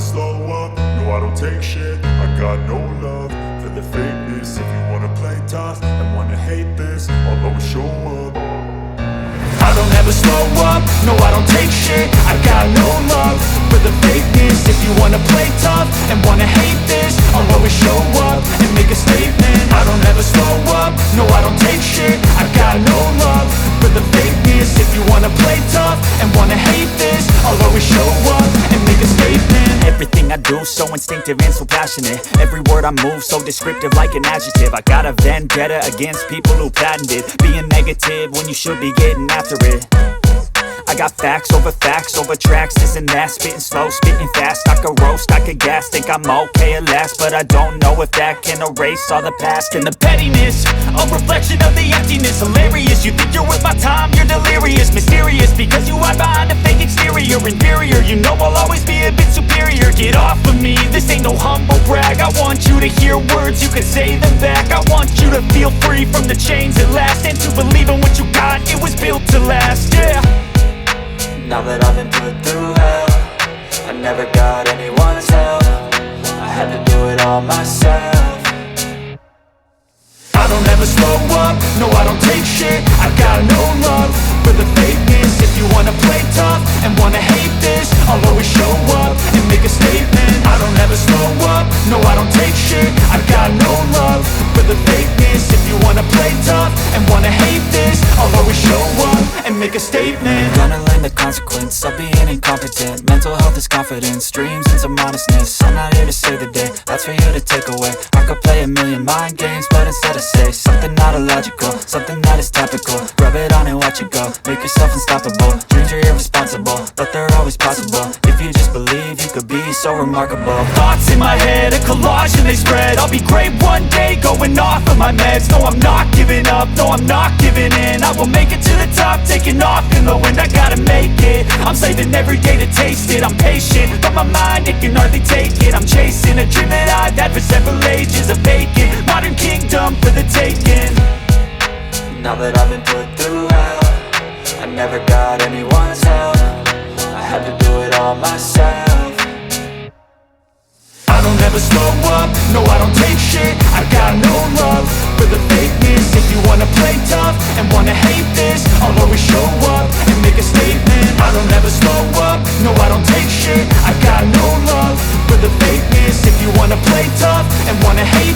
slow up, no I don't take shit. I got no love for the fakeness. If you wanna play tough and wanna hate this, I'll always show up. I don't ever slow up, no I don't take shit. I got no love for the fakeness. If you wanna play tough and wanna hate this, I'll always show up and make a statement. I don't ever slow up, no I don't take shit. I got no love for the fakeness. If you wanna play tough and wanna hate this, I'll always show up and make a statement. Everything I do so instinctive and so passionate. Every word I move so descriptive like an adjective. I got a vendetta against people who patented being negative when you should be getting after it. I got facts over tracks, this and that. Spitting slow, spitting fast. I could roast, I could gas. Think I'm okay at last, but I don't know if that can erase all the past. And the pettiness, a reflection of the emptiness. Hilarious, you think you're worth my time, you're delirious. Mysterious, because you hide behind a fake exterior. Inferior, you know I'll always be a bit superior. Get off of me, this ain't no humble brag. I want you to hear words, you can say them back. I want you to feel free from the chains at last, and to believe in what you got, it was built to last, yeah. Now that I've been put through hell, I never got anyone's help. I had to do it all myself. I don't ever slow up, no I don't take shit. I got no love for the fakeness. If you wanna play tough and wanna hate this, I'll always show up and make a statement. I don't ever slow up, no I don't take shit. I got no love for the fakeness. If you wanna play tough and wanna hate this, I'll always show up and make a statement. Gonna learn the consequence of being incompetent. Mental health is confidence, dreams and some honestness. I'm not here to save the day, that's for you to take away. I could play a million mind games, but instead I say something not illogical, something that is topical. Rub it on and watch it go, make yourself unstoppable. Dreams are irresponsible, but they're always possible. If you just believe, you could be so remarkable. Thoughts in my head, a collage and they spread. I'll be great one day, going off of my meds. No, I'm not giving up, no, I'm not giving in. I will make it to the top, taking off in the wind. I gotta make it, I'm saving every day to taste it. I'm patient, but my mind, it can hardly take it. I'm chasing a dream that I've had for several ages. A vacant, modern kingdom for the taking. Now that I've been put through hell, I never got anyone's help. I had to do it all myself. I don't ever slow up, no I don't take shit. I got no love for the fakeness. If you wanna play tough and wanna hate this, I'll always show up and make a statement. I don't ever slow up, no I don't take shit. I got no love for the fakeness. If you wanna play tough and wanna hate